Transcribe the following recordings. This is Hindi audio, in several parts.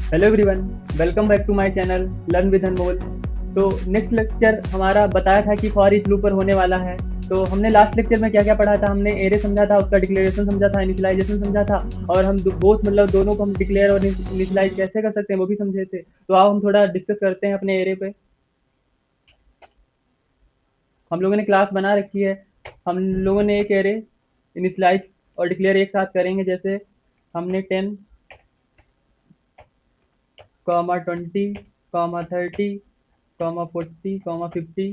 Hello everyone, welcome back to my channel learn with Anmol. तो नेक्स्ट लेक्चर हमारा बताया था कि फॉर ईच लूप पर होने वाला है। तो हमने लास्ट लेक्चर में क्या क्या पढ़ा था? हमने एरे समझा था, उसका डिक्लेरेशन समझा था, इनिशियलाइजेशन समझा था, और हम बोथ मतलब दोनों को हम डिक्लेयर और इनिशियलाइज कैसे कर सकते हैं वो भी समझे थे। तो आओ हम थोड़ा डिस्कस करते हैं अपने एरे पे। हम लोगों ने क्लास बना रखी है। हम लोगों ने एक एरे इनिशियलाइज और डिक्लेयर एक साथ करेंगे। जैसे हमने 10, 20, 30, 40, 50।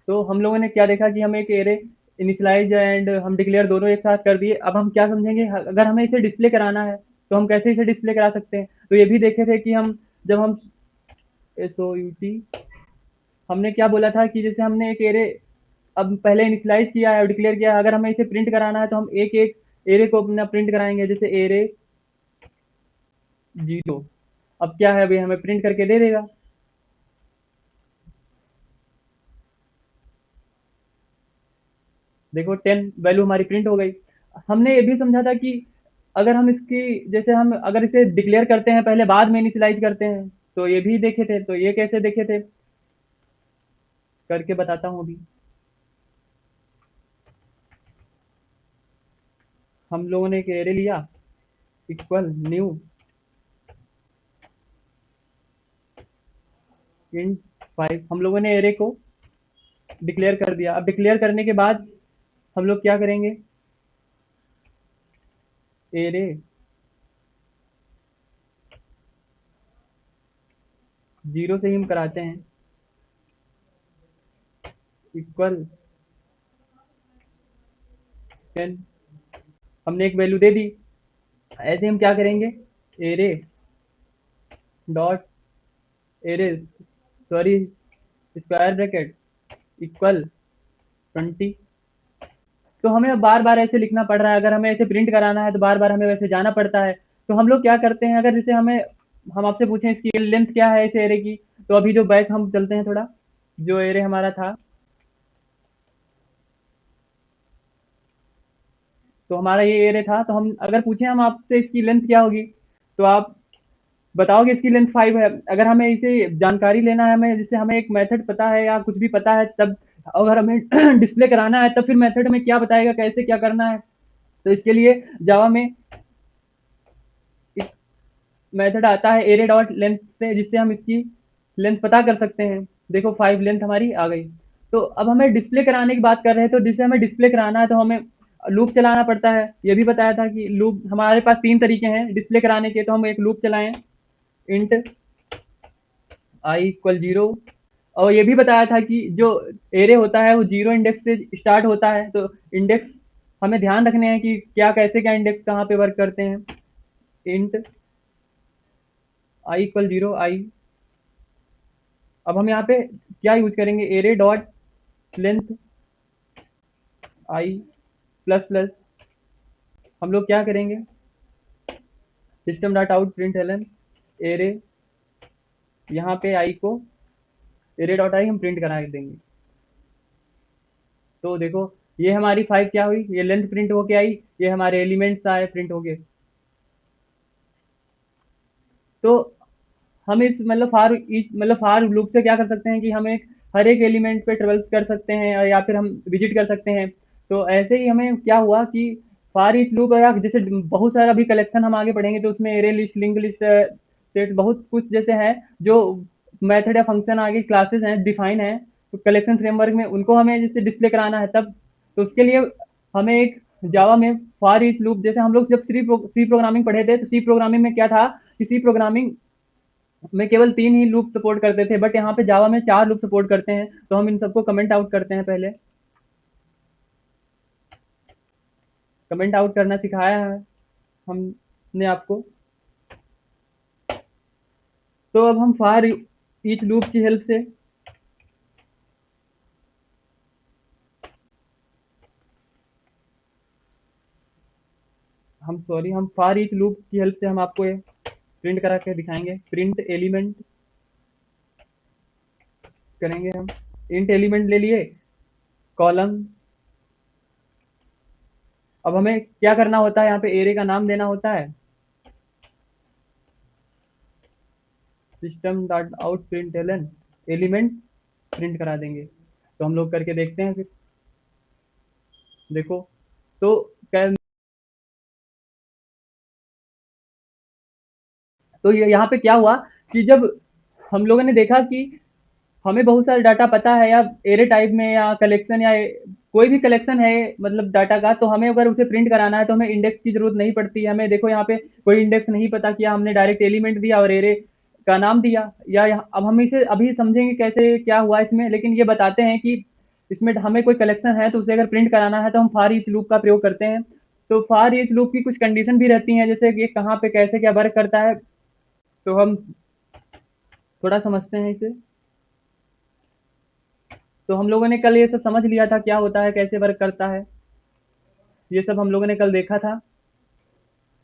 तो हम लोगों ने क्या देखा कि हम एक एरे इनिशियलाइज एंड हम डिक्लेयर दोनों एक साथ कर दिए। अब हम क्या समझेंगे, अगर हमें इसे डिस्प्ले कराना है तो हम कैसे इसे डिस्प्ले करा सकते हैं। तो ये भी देखे थे कि हम जब हम SOUT हमने क्या बोला था कि जैसे हमने एक एरे अब पहले इनिशियलाइज किया है और डिक्लेयर किया है, अगर हमें इसे प्रिंट कराना है तो हम एक एक एरे को अपना प्रिंट कराएंगे। जैसे एरे 0 अब क्या है, अभी हमें प्रिंट करके दे देगा। देखो 10 वैल्यू हमारी प्रिंट हो गई। हमने ये भी समझा था कि अगर हम इसकी जैसे हम अगर इसे डिक्लेयर करते हैं पहले बाद में इनिशियलाइज करते हैं, तो ये भी देखे थे। तो ये कैसे देखे थे करके बताता हूँ अभी। हम लोगों ने एक एरे लिया, इक्वल न्यू इंट 5। हम लोगों ने एरे को डिक्लेयर कर दिया। अब डिक्लेयर करने के बाद हम लोग क्या करेंगे, एरे 0 से ही हम कराते हैं, इक्वल 10। हमने एक वैल्यू दे दी। ऐसे हम क्या करेंगे, array dot array sorry square bracket equal 20। तो हमें अब बार बार ऐसे लिखना पड़ रहा है, अगर हमें ऐसे प्रिंट कराना है तो बार बार हमें वैसे जाना पड़ता है। तो हम लोग क्या करते हैं, अगर जैसे हमें हम आपसे पूछें इसकी लेंथ क्या है इस एरे की, तो अभी जो बैक हम चलते हैं थोड़ा, जो एरे हमारा था, तो हमारा ये एरे था। तो हम अगर पूछे हम आपसे इसकी लेंथ क्या होगी, तो आप बताओगे इसकी लेंथ 5 है। अगर हमें इसे जानकारी लेना है, हमें जैसे हमें एक मेथड पता है या कुछ भी पता है, तब अगर हमें डिस्प्ले कराना है तब फिर मेथड में क्या बताएगा, कैसे क्या करना है। तो इसके लिए जावा में मेथड आता है एरे डॉट लेंथ से, जिससे हम इसकी लेंथ पता कर सकते हैं। देखो 5 लेंथ हमारी आ गई। तो अब हमें डिस्प्ले कराने की बात कर रहे हैं, तो जिसे हमें डिस्प्ले कराना है तो हमें लूप चलाना पड़ता है। ये भी बताया था कि लूप हमारे पास 3 तरीके हैं डिस्प्ले कराने के। तो हम एक लूप चलाएं, इंट आई इक्वल 0। और ये भी बताया था कि जो एरे होता है वो 0 इंडेक्स से स्टार्ट होता है। तो इंडेक्स हमें ध्यान रखने हैं कि क्या कैसे क्या इंडेक्स कहाँ पे वर्क करते हैं। Int i equal 0 i. अब हम यहाँ पे क्या यूज करेंगे, array dot length i plus plus. हम लोग क्या करेंगे, system dot out println array, यहाँ पे आई को एरे डॉट आई हम प्रिंट करा देंगे। तो देखो ये हमारी 5 क्या हुई, ये लेंथ प्रिंट होके आई, ये हमारे एलिमेंट्स आए प्रिंट होके। तो हम इस मतलब फार लूप से क्या कर सकते हैं कि हम एक हर एक एलिमेंट पे ट्रेवल्स कर सकते हैं, या फिर हम विजिट कर सकते हैं। तो ऐसे ही हमें क्या हुआ कि फार ईच लूप, या जैसे बहुत सारा अभी कलेक्शन हम आगे पढ़ेंगे तो उसमें array list, link list, set बहुत कुछ जैसे है, जो मेथड या फंक्शन आगे क्लासेस हैं डिफाइन है तो कलेक्शन फ्रेमवर्क में, उनको हमें जैसे डिस्प्ले कराना है तब। तो उसके लिए हमें एक जावा में फॉर ईच लूप, जैसे हम लोग जब सी प्रोग्रामिंग पढ़े थे, तो सी प्रोग्रामिंग में क्या था कि सी प्रोग्रामिंग में केवल 3 ही लूप सपोर्ट करते थे, बट यहाँ पे जावा में 4 लूप सपोर्ट करते हैं। तो हम इन सबको कमेंट आउट करते हैं। पहले कमेंट आउट करना सिखाया है हमने आपको। तो अब हम फॉर ईच लूप की हेल्प से हम फॉर ईच लूप की हेल्प से हम आपको ये प्रिंट करा के दिखाएंगे। प्रिंट एलिमेंट करेंगे हम, इंट एलिमेंट ले लिए, कॉलम, अब हमें क्या करना होता है, यहाँ पे एरे का नाम देना होता है, system dot out println element print करा देंगे। तो हम लोग करके देखते हैं फिर। देखो तो क्या, तो यहाँ पे क्या हुआ कि जब हम लोगों ने देखा कि हमें बहुत सारा डाटा पता है या एरे टाइप में या कलेक्शन या कोई भी कलेक्शन है मतलब डाटा का, तो हमें अगर उसे प्रिंट कराना है तो हमें इंडेक्स की जरूरत नहीं पड़ती है। हमें देखो यहाँ पे कोई इंडेक्स नहीं पता किया, हमने डायरेक्ट एलिमेंट दिया और एरे का नाम दिया। अब हम इसे अभी समझेंगे कैसे क्या हुआ इसमें, लेकिन ये बताते हैं कि इसमें हमें कोई कलेक्शन है तो उसे अगर प्रिंट कराना है तो हम फॉर ईच लूप का प्रयोग करते हैं। तो फॉर ईच लूप की कुछ कंडीशन भी रहती हैं, जैसे कि ये कहाँ पे कैसे क्या वर्क करता है, तो हम थोड़ा समझते हैं इसे। तो हम लोगों ने कल ये सब समझ लिया था क्या होता है, कैसे वर्क करता है, ये सब हम लोगों ने कल देखा था।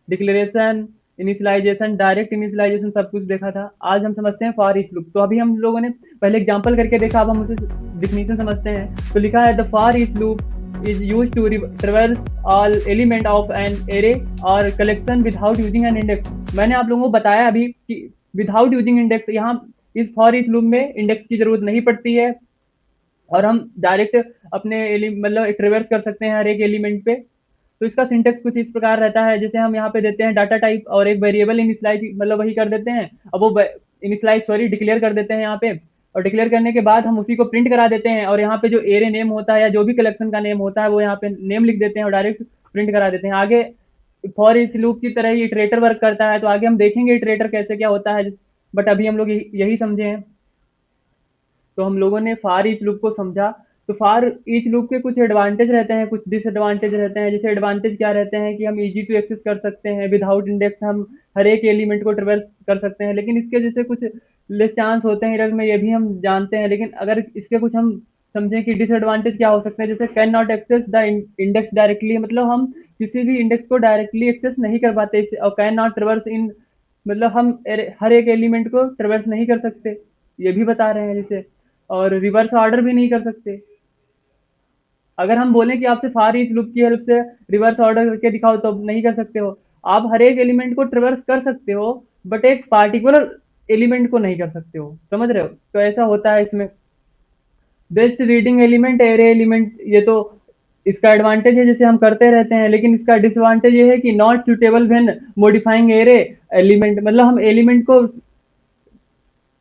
डिक्लेरेशन, इनिशियलाइजेशन, डायरेक्ट इनिशियलाइजेशन सब कुछ देखा था। आज हम समझते हैं फॉर ईच लूप। तो अभी हम लोगों ने पहले एग्जांपल करके देखा, अब हम उसे डिफिनीशन समझते हैं। तो लिखा है the for each loop is use to traverse all element of an array or collection without using an index. मैंने आप लोगों को बताया अभी कि विदाउट यूजिंग इंडेक्स, यहाँ इस फॉर ईच लूप में इंडेक्स की जरूरत नहीं पड़ती है और हम डायरेक्ट अपने मतलब ट्रेवर्स कर सकते हैं हर एक एलिमेंट पे। तो इसका सिंटेक्स कुछ इस प्रकार रहता है, जैसे हम यहाँ पे देते हैं डाटा टाइप और एक वेरिएबल इनिशियलाइज मतलब वही कर देते हैं। अब वो इनिशियलाइज सॉरी डिक्लेयर कर देते हैं यहाँ पे, और डिक्लेयर करने के बाद हम उसी को प्रिंट करा देते हैं और यहाँ पे जो एरे नेम होता है या जो भी कलेक्शन का नेम होता है वो यहाँ पे नेम लिख देते हैं और डायरेक्ट प्रिंट करा देते हैं। आगे फॉर इच लूप की तरह ही इटरेटर वर्क करता है, तो आगे हम देखेंगे इटरेटर कैसे क्या होता है, बट अभी हम लोग यही समझे हैं। तो हम लोगों ने फार ईच लूप को समझा। तो फार ईच लूप के कुछ एडवांटेज रहते हैं, कुछ डिसएडवांटेज रहते हैं। जैसे एडवांटेज क्या रहते हैं कि हम इजी टू एक्सेस कर सकते हैं, विदाउट इंडेक्स हम हर एक एलिमेंट को ट्रेवर्स कर सकते हैं। लेकिन इसके जैसे कुछ लेस चांस होते हैं एरर में, ये भी हम जानते हैं। लेकिन अगर इसके कुछ हम समझें कि डिसएडवांटेज क्या हो सकते हैं, जैसे can not access the index directly, मतलब हम किसी भी इंडेक्स को डायरेक्टली एक्सेस नहीं कर पाते और कैन नॉट ट्रेवर्स इन, मतलब हम हर एक एलिमेंट को ट्रेवर्स नहीं कर सकते, ये भी बता रहे हैं जैसे। और रिवर्स ऑर्डर भी नहीं कर सकते। अगर हम बोलें कि आपसे फार ईच लूप की हेल्प से रिवर्स ऑर्डर करके दिखाओ तो नहीं कर सकते हो। आप हर एक एलिमेंट को ट्रेवर्स कर सकते हो बट एक पार्टिकुलर एलिमेंट को नहीं कर सकते हो, समझ रहे हो। तो ऐसा होता है इसमें। Best reading element array element, ये तो इसका एडवांटेज है जैसे हम करते रहते हैं, लेकिन इसका डिसएडवांटेज ये है कि not suitable when modifying array element, मतलब हम एलिमेंट को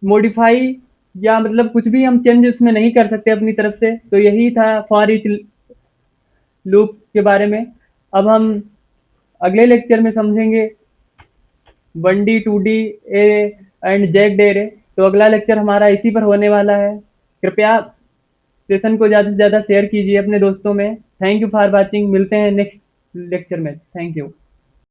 मॉडिफाई या मतलब कुछ भी हम चेंज उसमें नहीं कर सकते अपनी तरफ से। तो यही था फॉर ईच लूप के बारे में। अब हम अगले लेक्चर में समझेंगे 1D 2D A and Jack array. तो अगला लेक्चर हमारा इसी पर होने वाला है। कृपया सेशन को ज़्यादा से ज़्यादा शेयर कीजिए अपने दोस्तों में। थैंक यू फॉर वॉचिंग, मिलते हैं नेक्स्ट लेक्चर में। Thank you.